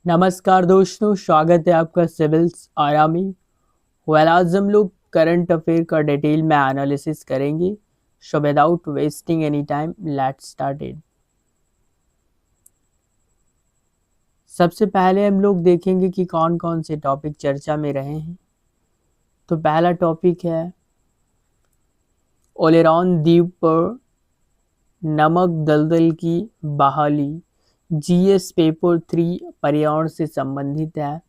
नमस्कार दोस्तों, स्वागत है आपका सिविल्स आया में। आज हम लोग करंट अफेयर का डिटेल में एनालिसिस करेंगे। So without wasting any time let's start it. सबसे पहले हम लोग देखेंगे कि कौन कौन से टॉपिक चर्चा में रहे हैं। तो पहला टॉपिक है ओलेरॉन द्वीप पर नमक दलदल की बहाली। जीएस पेपर 3 पर्यावरण से संबंधित है।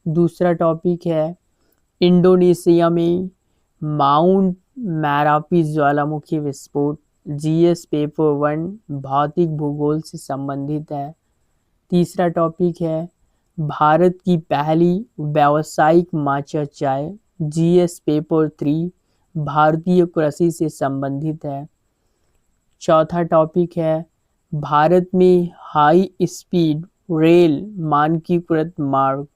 दूसरा टॉपिक है इंडोनेशिया में माउंट मैरापी ज्वालामुखी विस्फोट। जीएस पेपर 1 भौतिक भूगोल से संबंधित है। तीसरा टॉपिक है भारत की पहली व्यावसायिक माचा चाय। जीएस पेपर 3 भारतीय कृषि से संबंधित है। चौथा टॉपिक है भारत में हाई स्पीड रेल मानकीकृत मार्ग।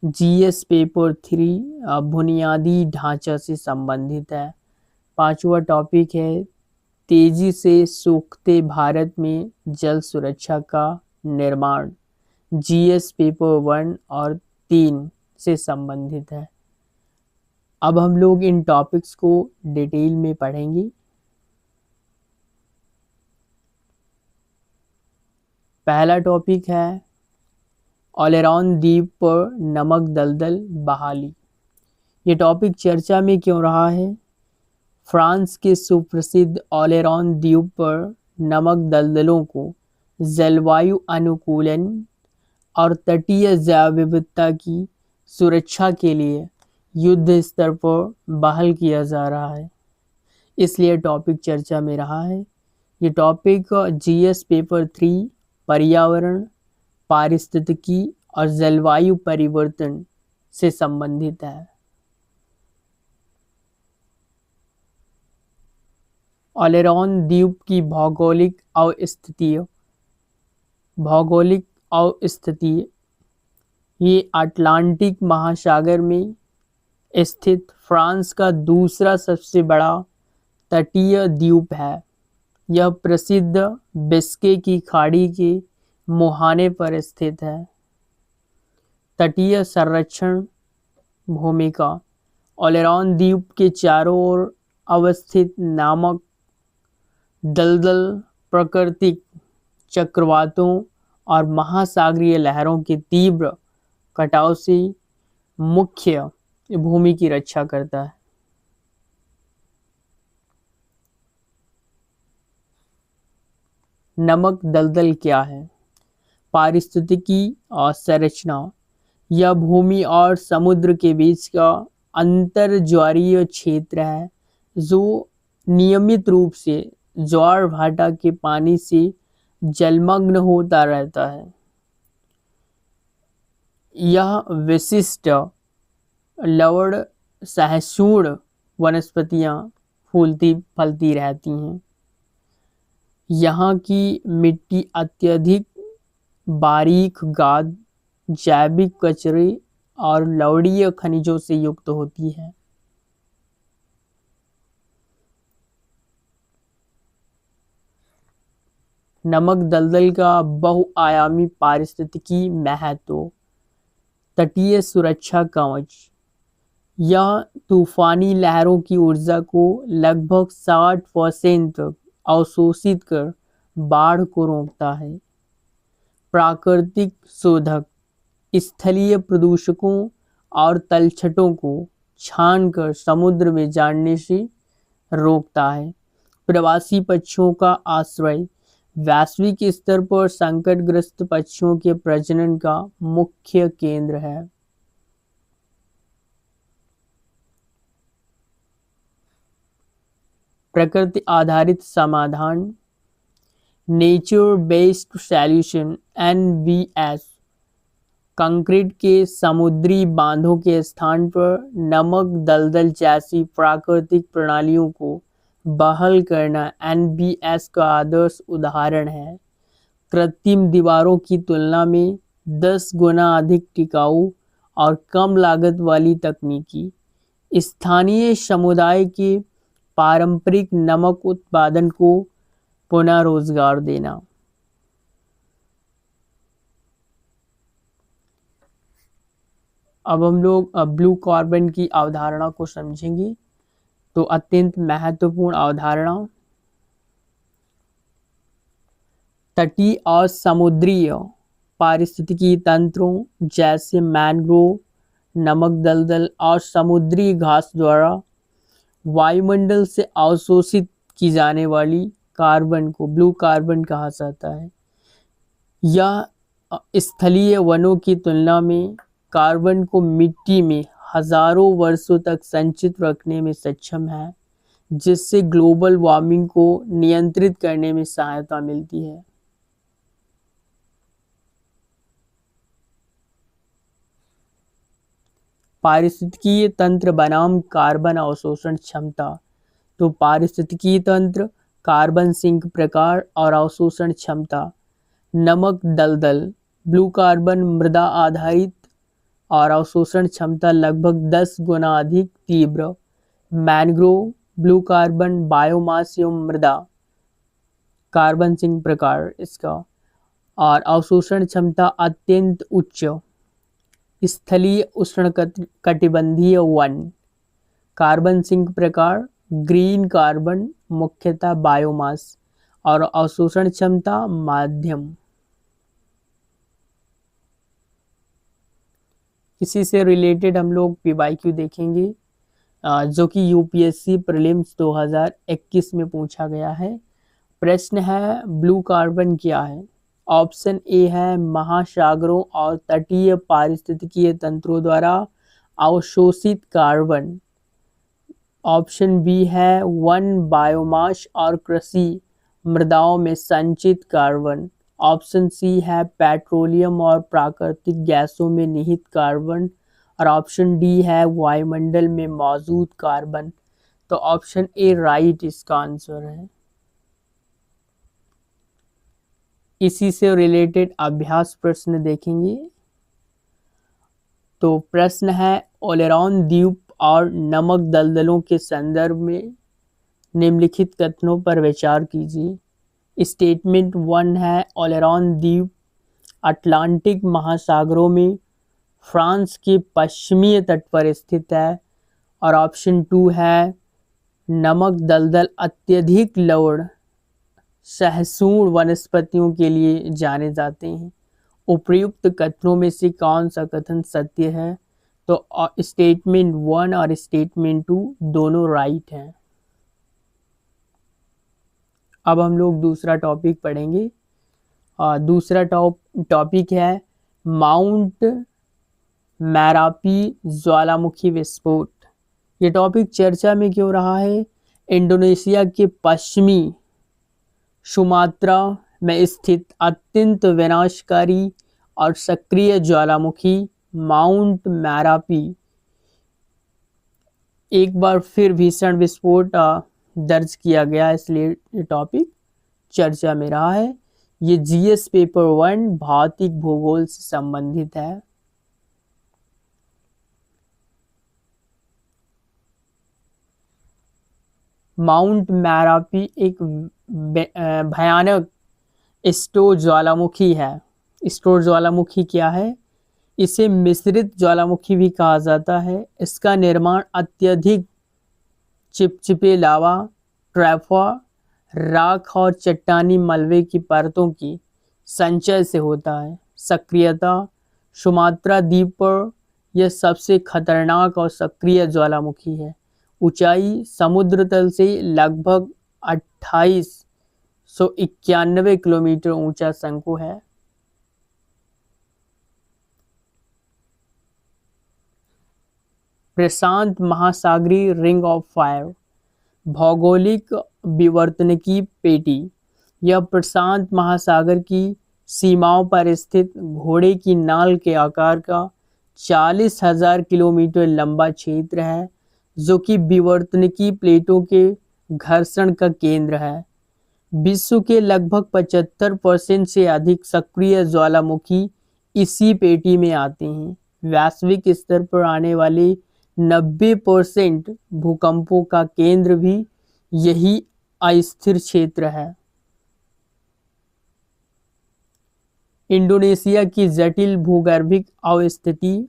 जीएस पेपर 3 बुनियादी ढांचा से संबंधित है। पांचवा टॉपिक है तेजी से सूखते भारत में जल सुरक्षा का निर्माण। जीएस पेपर 1 और 3 से संबंधित है। अब हम लोग इन टॉपिक्स को डिटेल में पढ़ेंगे। पहला टॉपिक है ओलेरॉन द्वीप पर नमक दलदल बहाली। ये टॉपिक चर्चा में क्यों रहा है? फ्रांस के सुप्रसिद्ध ओलेरॉन द्वीप पर नमक दलदलों को जलवायु अनुकूलन और तटीय जैव विविधता की सुरक्षा के लिए युद्ध स्तर पर बहाल किया जा रहा है, इसलिए टॉपिक चर्चा में रहा है। ये टॉपिक जीएस पेपर 3 पर्यावरण, पारिस्थितिकी और जलवायु परिवर्तन से संबंधित है। ओलेरॉन द्वीप की भौगोलिक अवस्थिति ये अटलांटिक महासागर में स्थित फ्रांस का दूसरा सबसे बड़ा तटीय द्वीप है। यह प्रसिद्ध बिस्के की खाड़ी के मुहाने पर स्थित है। तटीय संरक्षण भूमिका ओलेरॉन द्वीप के चारों ओर अवस्थित नामक दलदल प्राकृतिक चक्रवातों और महासागरीय लहरों के तीव्र कटाव से मुख्य भूमि की रक्षा करता है। नमक दलदल क्या है? पारिस्थितिकी और संरचना यह भूमि और समुद्र के बीच का अंतर्ज्वारीय क्षेत्र है जो नियमित रूप से ज्वार भाटा के पानी से जलमग्न होता रहता है। यह विशिष्ट लवण सहिष्णु वनस्पतियां फूलती फलती रहती हैं। यहाँ की मिट्टी अत्यधिक बारीक गाद, जैविक कचरे और लवणीय खनिजों से युक्त होती है। नमक दलदल का बहुआयामी पारिस्थितिकी महत्व। तटीय सुरक्षा कवच यह तूफानी लहरों की ऊर्जा को लगभग 60% तक अवशोषित कर बाढ़ को रोकता है। प्राकृतिक शोधक स्थलीय प्रदूषकों और तलछटों को छानकर समुद्र में जाने से रोकता है। प्रवासी पक्षियों का आश्रय वैश्विक स्तर पर संकटग्रस्त पक्षियों के प्रजनन का मुख्य केंद्र है। प्रकृति आधारित समाधान nature based solution NBS concrete के समुद्री बांधों के स्थान पर नमक दलदल जैसी प्राकृतिक प्रणालियों को बहाल करना एनबीएस का आदर्श उदाहरण है। कृत्रिम दीवारों की तुलना में 10 गुना अधिक टिकाऊ और कम लागत वाली तकनीकी स्थानीय समुदाय के पारंपरिक नमक उत्पादन को पुनः रोजगार देना। अब हम लोग ब्लू कार्बन की अवधारणा को समझेंगे। तो अत्यंत महत्वपूर्ण अवधारणा, तटीय और समुद्रीय पारिस्थितिकी तंत्रों जैसे मैंग्रोव, नमक दलदल और समुद्री घास द्वारा वायुमंडल से अवशोषित की जाने वाली कार्बन को ब्लू कार्बन कहा जाता है। यह स्थलीय वनों की तुलना में कार्बन को मिट्टी में हजारों वर्षों तक संचित रखने में सक्षम है, जिससे ग्लोबल वार्मिंग को नियंत्रित करने में सहायता मिलती है। पारिस्थितिकीय तंत्र बनाम कार्बन अवशोषण क्षमता। तो पारिस्थितिकीय तंत्र, कार्बन सिंक प्रकार और अवशोषण क्षमता। नमक दलदल, ब्लू कार्बन मृदा आधारित और अवशोषण क्षमता लगभग 10 गुना अधिक तीव्र। मैंग्रोव, ब्लू कार्बन बायोमास एवं मृदा, कार्बन सिंक प्रकार इसका, और अवशोषण क्षमता अत्यंत उच्च। स्थलीय उष्णकटिबंधीय वन, कार्बन सिंक प्रकार, ग्रीन कार्बन मुख्यतः बायोमास और अवशोषण क्षमता माध्यम। इसी से रिलेटेड हम लोग पीवाईक्यू देखेंगे, जो कि यूपीएससी प्रीलिम्स 2021 में पूछा गया है। प्रश्न है ब्लू कार्बन क्या है। ऑप्शन ए है महासागरों और तटीय पारिस्थितिकीय तंत्रों द्वारा अवशोषित कार्बन। ऑप्शन बी है वन, बायोमास और कृषि मृदाओं में संचित कार्बन। ऑप्शन सी है पेट्रोलियम और प्राकृतिक गैसों में निहित कार्बन। और ऑप्शन डी है वायुमंडल में मौजूद कार्बन। तो ऑप्शन ए राइट इसका आंसर है। इसी से रिलेटेड अभ्यास प्रश्न देखेंगे। तो प्रश्न है ओलेरॉन द्वीप और नमक दलदलों के संदर्भ में निम्नलिखित कथनों पर विचार कीजिए। स्टेटमेंट 1 है ओलेरॉन द्वीप अटलांटिक महासागरों में फ्रांस के पश्चिमी तट पर स्थित है। और ऑप्शन 2 है नमक दलदल अत्यधिक लवण सहिष्णु वनस्पतियों के लिए जाने जाते हैं। उपर्युक्त कथनों में से कौन सा कथन सत्य है। तो स्टेटमेंट 1 और स्टेटमेंट 2 दोनों राइट हैं। अब हम लोग दूसरा टॉपिक पढ़ेंगे। दूसरा टॉपिक है माउंट मैरापी ज्वालामुखी विस्फोट। ये टॉपिक चर्चा में क्यों रहा है। इंडोनेशिया के पश्चिमी सुमात्रा में स्थित अत्यंत विनाशकारी और सक्रिय ज्वालामुखी माउंट मैरापी एक बार फिर भीषण विस्फोट दर्ज किया गया, इसलिए ये टॉपिक चर्चा में रहा है। ये जीएस पेपर 1 भौतिक भूगोल से संबंधित है। माउंट मैरापी एक भयानक स्टोर ज्वालामुखी है। स्टोर ज्वालामुखी क्या है। इसे मिश्रित ज्वालामुखी भी कहा जाता है। इसका निर्माण अत्यधिक चिपचिपे लावा, ट्रैफा, राख और चट्टानी मलबे की परतों की संचय से होता है। सक्रियता सुमात्रा द्वीप पर यह सबसे खतरनाक और सक्रिय ज्वालामुखी है। ऊंचाई समुद्र तल से लगभग 2891 किलोमीटर ऊंचा शंकु है। प्रशांत महासागरीय रिंग ऑफ फायर भौगोलिक विवर्तनिकी पेटी। यह प्रशांत महासागर की सीमाओं पर स्थित घोड़े की नाल के आकार का 40,000 किलोमीटर लंबा क्षेत्र है, जो कि विवर्तनिकी प्लेटों के घर्षण का केंद्र है। विश्व के लगभग 75% से अधिक सक्रिय ज्वालामुखी इसी पेटी में आते हैं। वैश्विक स्तर पर आने वाले 90% भूकंपों का केंद्र भी यही अस्थिर क्षेत्र है। इंडोनेशिया की जटिल भूगर्भिक अवस्थिति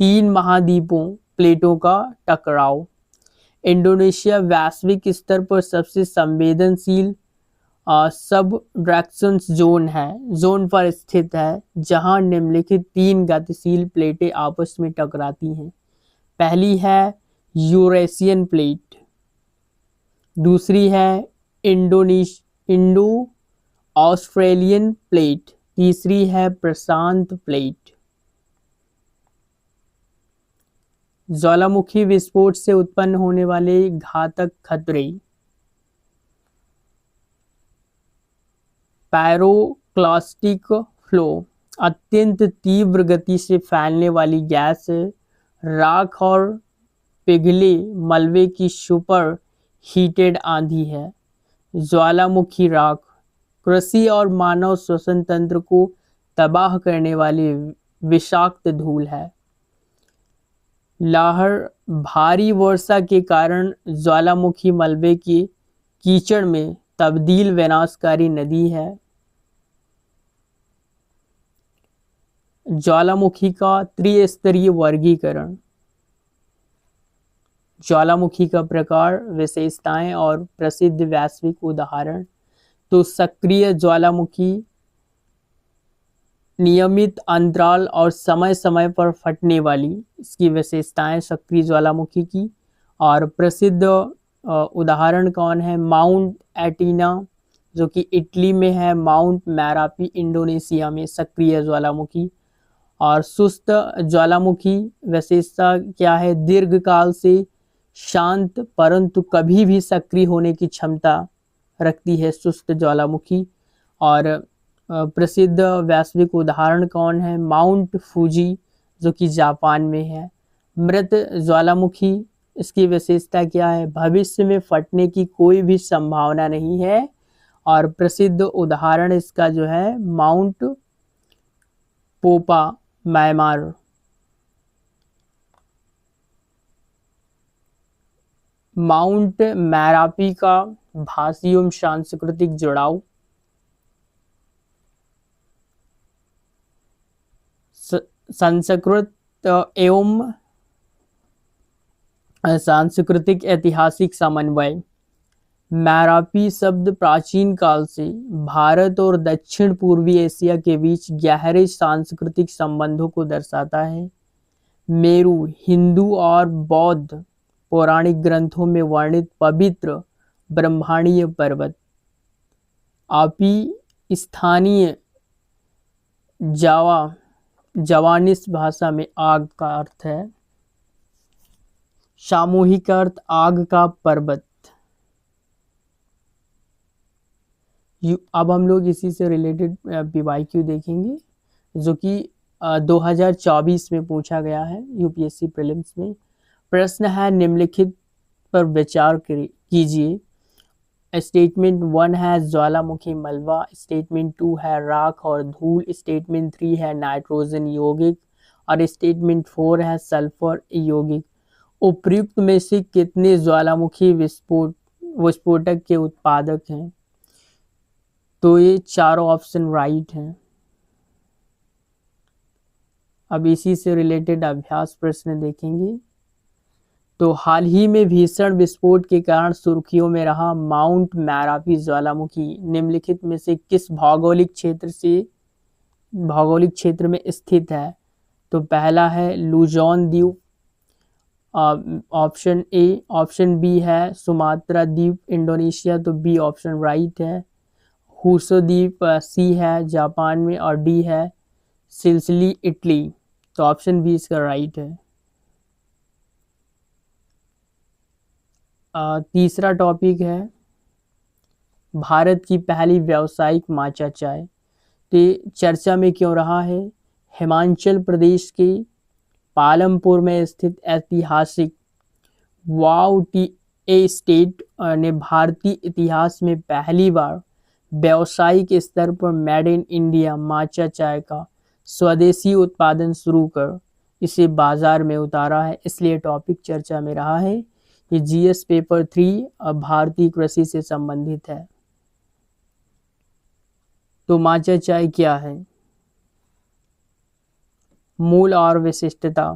तीन महाद्वीपों प्लेटों का टकराव। इंडोनेशिया वैश्विक स्तर पर सबसे संवेदनशील सबडक्शन जोन पर स्थित है, जहां निम्नलिखित तीन गतिशील प्लेटें आपस में टकराती हैं। पहली है यूरेशियन प्लेट, दूसरी है इंडो ऑस्ट्रेलियन प्लेट, तीसरी है प्रशांत प्लेट। ज्वालामुखी विस्फोट से उत्पन्न होने वाले घातक खतरे। पायरोक्लास्टिक फ्लो, अत्यंत तीव्र गति से फैलने वाली गैस, राख और पिघले मलबे की सुपर हीटेड आंधी है। ज्वालामुखी राख कृषि और मानव श्वसन तंत्र को तबाह करने वाली विषाक्त धूल है। लाहर भारी वर्षा के कारण ज्वालामुखी मलबे की कीचड़ में तब्दील विनाशकारी नदी है। ज्वालामुखी का त्रिस्तरीय वर्गीकरण। ज्वालामुखी का प्रकार, विशेषताएं और प्रसिद्ध वैश्विक उदाहरण। तो सक्रिय ज्वालामुखी नियमित अंतराल और समय समय पर फटने वाली, इसकी विशेषताएं सक्रिय ज्वालामुखी की। और प्रसिद्ध उदाहरण कौन है? माउंट एटिना जो कि इटली में है, माउंट मैरापी इंडोनेशिया में सक्रिय ज्वालामुखी। और सुस्त ज्वालामुखी विशेषता क्या है? दीर्घकाल से शांत परंतु कभी भी सक्रिय होने की क्षमता रखती है सुस्त ज्वालामुखी। और प्रसिद्ध वैश्विक उदाहरण कौन है? माउंट फूजी जो कि जापान में है। मृत ज्वालामुखी, इसकी विशेषता क्या है? भविष्य में फटने की कोई भी संभावना नहीं है। और प्रसिद्ध उदाहरण इसका जो है माउंट पोपा म्यांमार। माउंट मैरापी का भाषी एवं सांस्कृतिक जुड़ाव। संस्कृत एवं सांस्कृतिक ऐतिहासिक समन्वय। मैरापी शब्द प्राचीन काल से भारत और दक्षिण पूर्वी एशिया के बीच गहरे सांस्कृतिक संबंधों को दर्शाता है। मेरू हिंदू और बौद्ध पौराणिक ग्रंथों में वर्णित पवित्र ब्रह्मांडीय पर्वत। आपी स्थानीय जावानिस भाषा में आग का अर्थ है। सामूहिक अर्थ आग का पर्वत। अब हम लोग इसी से रिलेटेड पीवाईक्यू देखेंगे जो कि 2024 में पूछा गया है यूपीएससी प्रीलिम्स में। प्रश्न है निम्नलिखित पर विचार कीजिए। स्टेटमेंट 1 है ज्वालामुखी मलबा, स्टेटमेंट 2 है राख और धूल, स्टेटमेंट 3 है नाइट्रोजन यौगिक और स्टेटमेंट 4 है सल्फर यौगिक। उपर्युक्त में से कितने ज्वालामुखी विस्फोटक के उत्पादक हैं? तो ये चारों ऑप्शन राइट हैं। अब इसी से रिलेटेड अभ्यास प्रश्न देखेंगे। तो हाल ही में भीषण विस्फोट के कारण सुर्खियों में रहा माउंट मैरापी ज्वालामुखी निम्नलिखित में से किस भौगोलिक क्षेत्र में स्थित है? तो पहला है लुजोन द्वीप, ऑप्शन ए। ऑप्शन बी है सुमात्रा द्वीप इंडोनेशिया, तो बी ऑप्शन राइट है। हुसो द्वीप सी है जापान में और डी है सिसिली इटली, तो ऑप्शन बी इसका राइट है। तीसरा टॉपिक है भारत की पहली व्यावसायिक माचा चाय। तो चर्चा में क्यों रहा है? हिमाचल प्रदेश के पालमपुर में स्थित ऐतिहासिक वाव टी एस्टेट ने भारतीय इतिहास में पहली बार व्यावसायिक स्तर पर मेड इन इंडिया माचा चाय का स्वदेशी उत्पादन शुरू कर इसे बाजार में उतारा है, इसलिए टॉपिक चर्चा में रहा है। ये जीएस पेपर 3 भारतीय कृषि से संबंधित है। तो माचा चाय क्या है? मूल और विशिष्टता।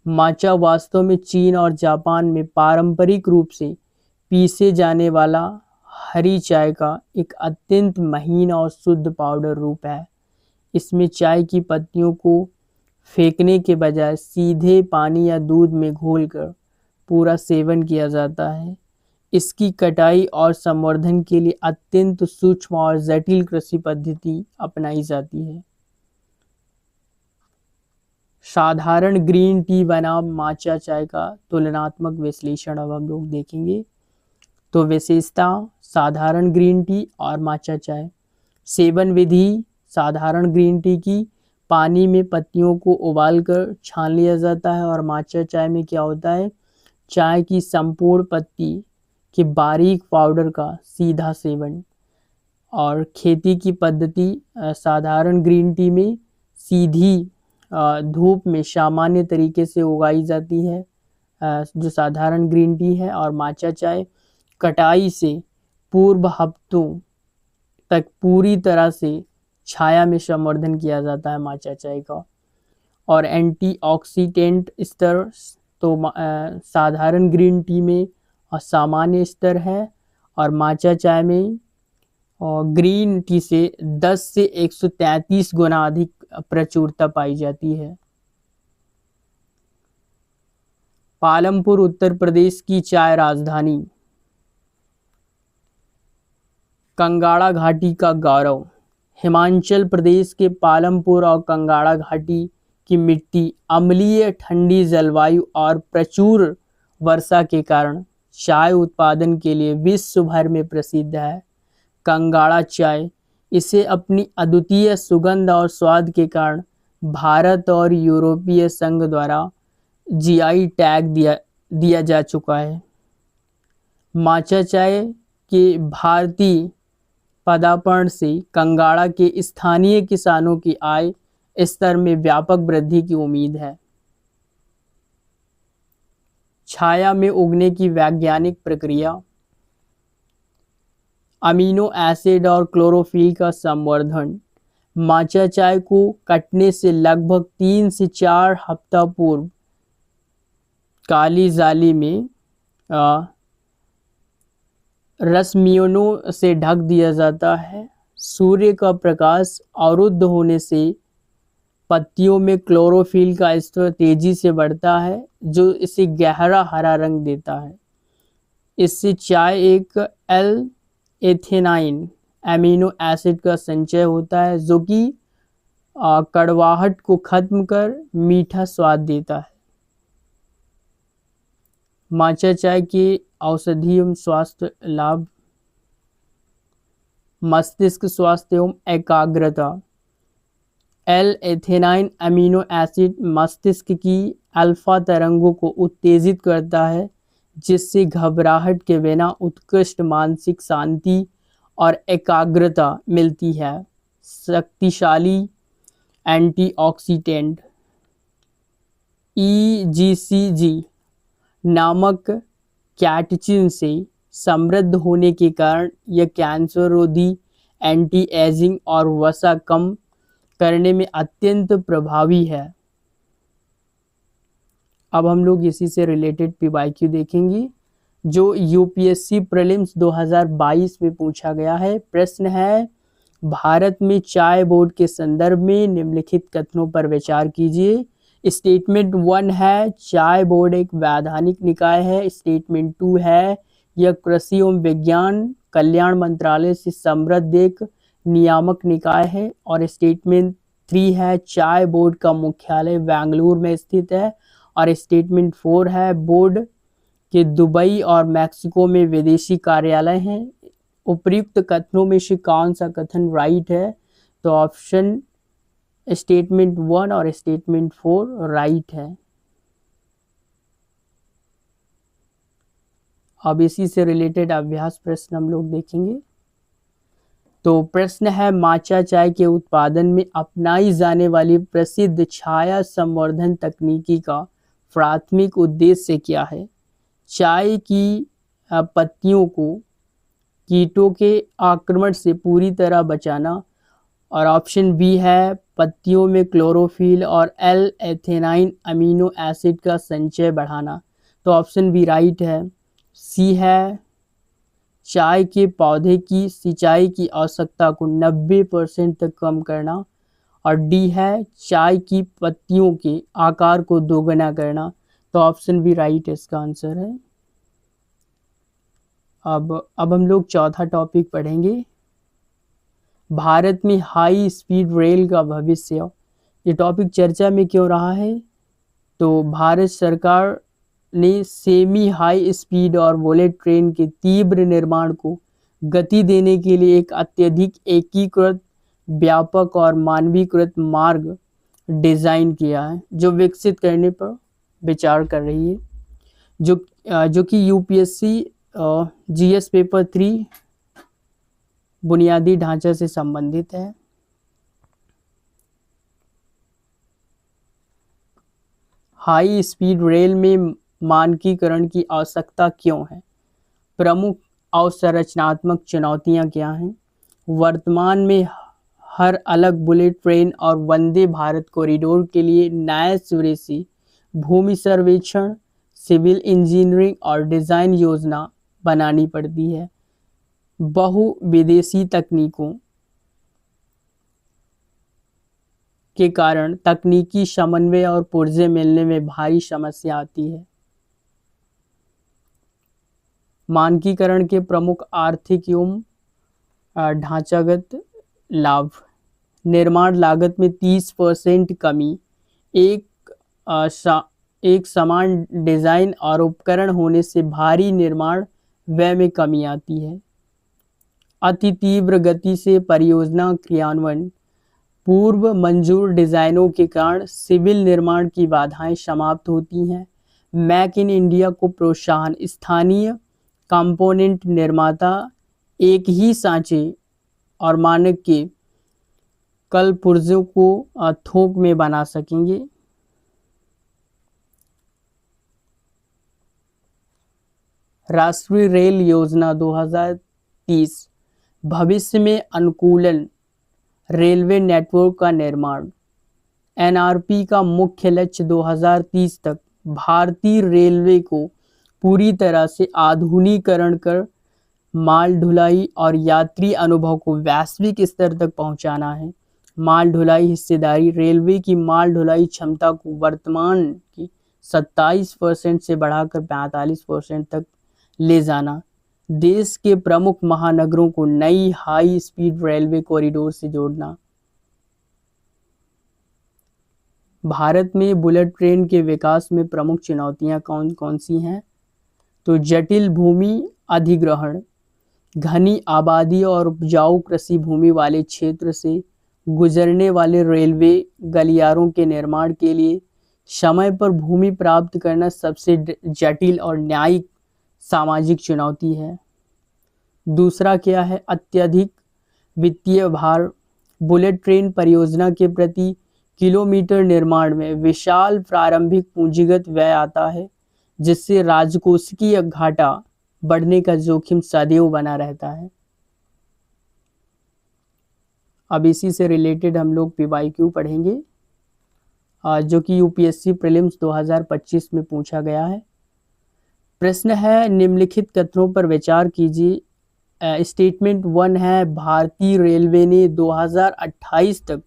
माचा वास्तव में चीन और जापान में पारंपरिक रूप से पीसे जाने वाला हरी चाय का एक अत्यंत महीन और शुद्ध पाउडर रूप है। इसमें चाय की पत्तियों को फेंकने के बजाय सीधे पानी या दूध में घोलकर पूरा सेवन किया जाता है। इसकी कटाई और संवर्धन के लिए अत्यंत सूक्ष्म और जटिल कृषि पद्धति अपनाई जाती है। साधारण ग्रीन टी बनाम माचा चाय का तुलनात्मक विश्लेषण अब हम लोग देखेंगे। तो विशेषता साधारण ग्रीन टी और माचा चाय। सेवन विधि साधारण ग्रीन टी की पानी में पत्तियों को उबालकर छान लिया जाता है और माचा चाय में क्या होता है, चाय की संपूर्ण पत्ती के बारीक पाउडर का सीधा सेवन। और खेती की पद्धति साधारण ग्रीन टी में सीधी धूप में सामान्य तरीके से उगाई जाती है जो साधारण ग्रीन टी है, और माचा चाय कटाई से पूर्व हफ्तों तक पूरी तरह से छाया में संवर्धन किया जाता है माचा चाय का। और एंटीऑक्सीडेंट स्तर तो साधारण ग्रीन टी में सामान्य स्तर है और माचा चाय में ग्रीन टी से 10 से 133 गुना अधिक प्रचुरता पाई जाती है। पालमपुर उत्तर प्रदेश की चाय राजधानी। कंगाड़ा घाटी का गौरव। हिमाचल प्रदेश के पालमपुर और कंगाड़ा घाटी की मिट्टी अम्लीय ठंडी जलवायु और प्रचुर वर्षा के कारण चाय उत्पादन के लिए विश्व भर में प्रसिद्ध है। कंगाड़ा चाय इसे अपनी अद्वितीय सुगंध और स्वाद के कारण भारत और यूरोपीय संघ द्वारा जीआई टैग दिया जा चुका है। माचा चाय के भारतीय पदार्पण से कंगाड़ा के स्थानीय किसानों की आय स्तर में व्यापक वृद्धि की उम्मीद है। छाया में उगने की वैज्ञानिक प्रक्रिया। अमीनो एसिड और क्लोरोफिल का संवर्धन। माचा चाय को कटने से लगभग 3 से 4 हफ्ता पूर्व काली जाली में रश्मियों से ढक दिया जाता है। सूर्य का प्रकाश अवरुद्ध होने से पत्तियों में क्लोरोफिल का स्तर तेजी से बढ़ता है जो इसे गहरा हरा रंग देता है। इससे चाय एक एथेनाइन एमिनो एसिड का संचय होता है जो कि कड़वाहट को खत्म कर मीठा स्वाद देता है। माचा चाय के औषधीय एवं स्वास्थ्य लाभ। मस्तिष्क स्वास्थ्य एवं एकाग्रता। एथेनाइन अमीनो एसिड मस्तिष्क की अल्फा तरंगों को उत्तेजित करता है जिससे घबराहट के बिना उत्कृष्ट मानसिक शांति और एकाग्रता मिलती है। शक्तिशाली एंटीऑक्सीडेंट। EGCG नामक कैटेचिन से समृद्ध होने के कारण यह कैंसर रोधी, एंटी एजिंग और वसा कम करने में अत्यंत प्रभावी है। अब हम लोग इसी से रिलेटेड PYQ देखेंगे जो UPSC प्रीलिम्स 2022 में पूछा गया है। प्रश्न है, भारत में चाय बोर्ड के संदर्भ में निम्नलिखित कथनों पर विचार कीजिए। स्टेटमेंट 1 है, चाय बोर्ड एक वैधानिक निकाय है। स्टेटमेंट 2 है, यह कृषि एवं विज्ञान कल्याण मंत्रालय से समृद्ध एक नियामक निकाय है। और स्टेटमेंट 3 है, चाय बोर्ड का मुख्यालय बेंगलुरु में स्थित है। और स्टेटमेंट 4 है, बोर्ड के दुबई और मैक्सिको में विदेशी कार्यालय हैं। उपर्युक्त कथनों में से कौन सा कथन राइट है? तो ऑप्शन स्टेटमेंट 1 और स्टेटमेंट 4 राइट है। अब इसी से रिलेटेड अभ्यास प्रश्न हम लोग देखेंगे। तो प्रश्न है, माचा चाय के उत्पादन में अपनाई जाने वाली प्रसिद्ध छाया संवर्धन तकनीकी का प्राथमिक उद्देश्य क्या है? चाय की पत्तियों को कीटों के आक्रमण से पूरी तरह बचाना। और ऑप्शन बी है, पत्तियों में क्लोरोफिल और एल एथेनाइन अमीनो एसिड का संचय बढ़ाना, तो ऑप्शन बी राइट है। सी है चाय के पौधे की सिंचाई की आवश्यकता को 90% तक कम करना, और डी है चाय की पत्तियों के आकार को दोगुना करना, तो ऑप्शन बी राइट इसका आंसर है। अब हम लोग चौथा टॉपिक पढ़ेंगे, भारत में हाई स्पीड रेल का भविष्य। ये टॉपिक चर्चा में क्यों रहा है? तो भारत सरकार ने सेमी हाई स्पीड और बुलेट ट्रेन के तीव्र निर्माण को गति देने के लिए एक अत्यधिक एकीकृत, व्यापक और मानवीकृत मार्ग डिजाइन किया है, जो विकसित करने पर विचार कर रही है, जो कि यूपीएससी जीएस पेपर 3 बुनियादी ढांचा से संबंधित है। हाई स्पीड रेल में मानकीकरण की आवश्यकता क्यों है? प्रमुख अवसंरचनात्मक चुनौतियां क्या हैं? वर्तमान में हर अलग बुलेट ट्रेन और वंदे भारत कॉरिडोर के लिए नए सिरे से भूमि सर्वेक्षण, सिविल इंजीनियरिंग और डिज़ाइन योजना बनानी पड़ती है। बहु विदेशी तकनीकों के कारण तकनीकी समन्वय और पुर्जे मिलने में भारी समस्या आती है। मानकीकरण के प्रमुख आर्थिक एवं ढांचागत लाभ, निर्माण लागत में 30% कमी, एक समान डिजाइन और उपकरण होने से भारी निर्माण व्यय में कमी आती है। अति तीव्र गति से परियोजना क्रियान्वयन, पूर्व मंजूर डिजाइनों के कारण सिविल निर्माण की बाधाएं समाप्त होती हैं। मेक इन इंडिया को प्रोत्साहन, स्थानीय कंपोनेंट निर्माता एक ही सांचे और मानक के कल पुर्जों को थोक में बना सकेंगे। राष्ट्रीय रेल योजना 2030, भविष्य में अनुकूलन रेलवे नेटवर्क का निर्माण। एनआरपी का मुख्य लक्ष्य 2030 तक भारतीय रेलवे को पूरी तरह से आधुनिकीकरण कर माल ढुलाई और यात्री अनुभव को वैश्विक स्तर तक पहुंचाना है। माल ढुलाई हिस्सेदारी, रेलवे की माल ढुलाई क्षमता को वर्तमान की 27% से बढ़ाकर 45% तक ले जाना। देश के प्रमुख महानगरों को नई हाई स्पीड रेलवे कॉरिडोर से जोड़ना। भारत में बुलेट ट्रेन के विकास में प्रमुख चुनौतियां कौन कौन सी हैं? तो जटिल भूमि अधिग्रहण, घनी आबादी और उपजाऊ कृषि भूमि वाले क्षेत्र से गुजरने वाले रेलवे गलियारों के निर्माण के लिए समय पर भूमि प्राप्त करना सबसे जटिल और न्यायिक सामाजिक चुनौती है। दूसरा क्या है? अत्यधिक वित्तीय भार, बुलेट ट्रेन परियोजना के प्रति किलोमीटर निर्माण में विशाल प्रारंभिक पूंजीगत व्यय आता है, जिससे राजकोषीय घाटा बढ़ने का जोखिम सदैव बना रहता है। अब इसी से रिलेटेड हम लोग पीवाईक्यू पढ़ेंगे, जो कि यूपीएससी प्रीलिम्स 2025 में पूछा गया है। प्रश्न है, निम्नलिखित कथनों पर विचार कीजिए। स्टेटमेंट 1 है, भारतीय रेलवे ने 2028 तक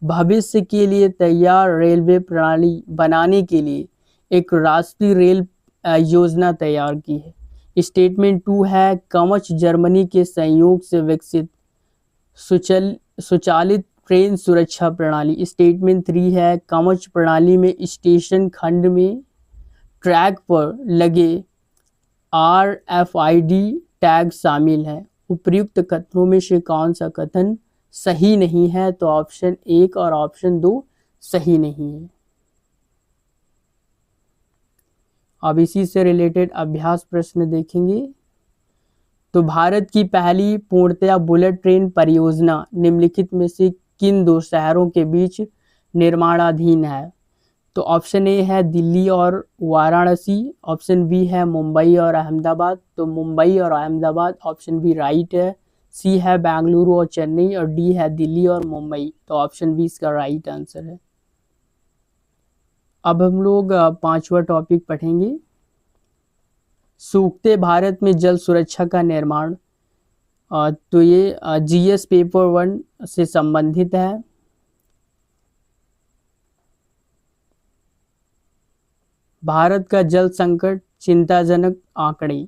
भविष्य के लिए तैयार रेलवे प्रणाली बनाने के लिए एक राष्ट्रीय रेल योजना तैयार की है। स्टेटमेंट 2 है, कवच जर्मनी के सहयोग से विकसित स्वचालित ट्रेन सुरक्षा प्रणाली। स्टेटमेंट 3 है, कवच प्रणाली में स्टेशन खंड में ट्रैक पर लगे RFID टैग शामिल है। उपर्युक्त कथनों में से कौन सा कथन सही नहीं है? तो ऑप्शन 1 और ऑप्शन 2 सही नहीं है। अब इसी से रिलेटेड अभ्यास प्रश्न देखेंगे। तो भारत की पहली पूर्णतया बुलेट ट्रेन परियोजना निम्नलिखित में से किन दो शहरों के बीच निर्माणाधीन है? तो ऑप्शन ए है दिल्ली और वाराणसी, ऑप्शन बी है मुंबई और अहमदाबाद। तो मुंबई और अहमदाबाद ऑप्शन बी राइट है। सी है बेंगलुरु और चेन्नई और डी है दिल्ली और मुंबई। तो ऑप्शन बी इसका राइट आंसर है। अब हम लोग पांचवा टॉपिक पढ़ेंगे, सूखते भारत में जल सुरक्षा का निर्माण। तो ये जीएस पेपर 1 से संबंधित है। भारत का जल संकट चिंताजनक आंकड़े।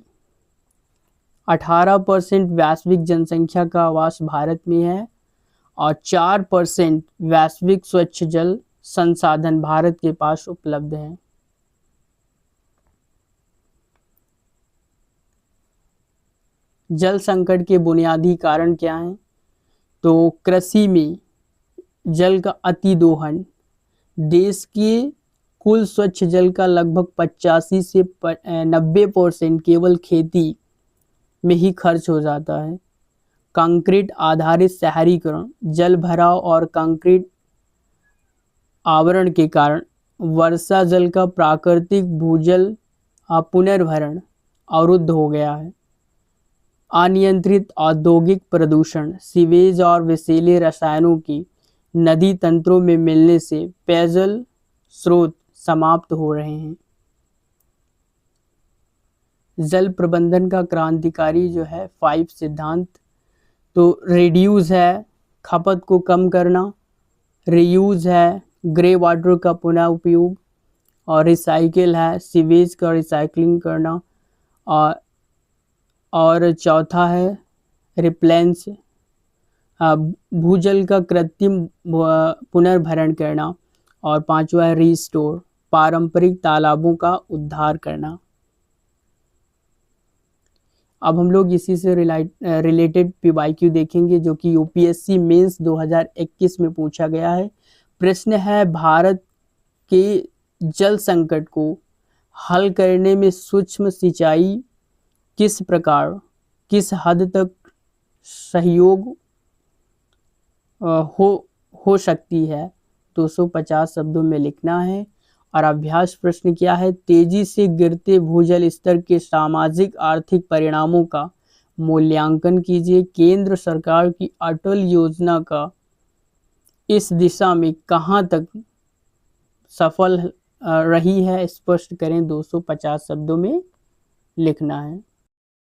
18% वैश्विक जनसंख्या का आवास भारत में है और 4% वैश्विक स्वच्छ जल संसाधन भारत के पास उपलब्ध है। जल संकट के बुनियादी कारण क्या हैं? तो कृषि में जल का अति दोहन, देश के कुल स्वच्छ जल का लगभग 85 से 90% केवल खेती में ही खर्च हो जाता है। कंक्रीट आधारित शहरीकरण, जल भराव और कंक्रीट आवरण के कारण वर्षा जल का प्राकृतिक भूजल पुनर्भरण अवरुद्ध हो गया है। अनियंत्रित औद्योगिक प्रदूषण, सीवेज और विषैले रसायनों की नदी तंत्रों में मिलने से पेयजल स्रोत समाप्त हो रहे हैं। जल प्रबंधन का क्रांतिकारी जो है 5 सिद्धांत, तो रिड्यूस है खपत को कम करना, रीयूज है ग्रे वाटर का पुनः उपयोग, और रिसाइकिल है सीवेज का रिसाइकलिंग करना, और चौथा है रिप्लेंस भूजल का कृत्रिम पुनर्भरण करना, और पांचवा है रीस्टोर पारंपरिक तालाबों का उद्धार करना। अब हम लोग इसी से रिलेटेड पीवाईक्यू देखेंगे जो कि यूपीएससी मेंस 2021 में पूछा गया है। प्रश्न है, भारत के जल संकट को हल करने में सूक्ष्म सिंचाई किस प्रकार किस हद तक सहयोग हो सकती है? 250 शब्दों में लिखना है। और अभ्यास प्रश्न क्या है, तेजी से गिरते भूजल स्तर के सामाजिक आर्थिक परिणामों का मूल्यांकन कीजिए। केंद्र सरकार की अटल योजना का इस दिशा में कहां तक सफल रही है, स्पष्ट करें। 250 शब्दों में लिखना है।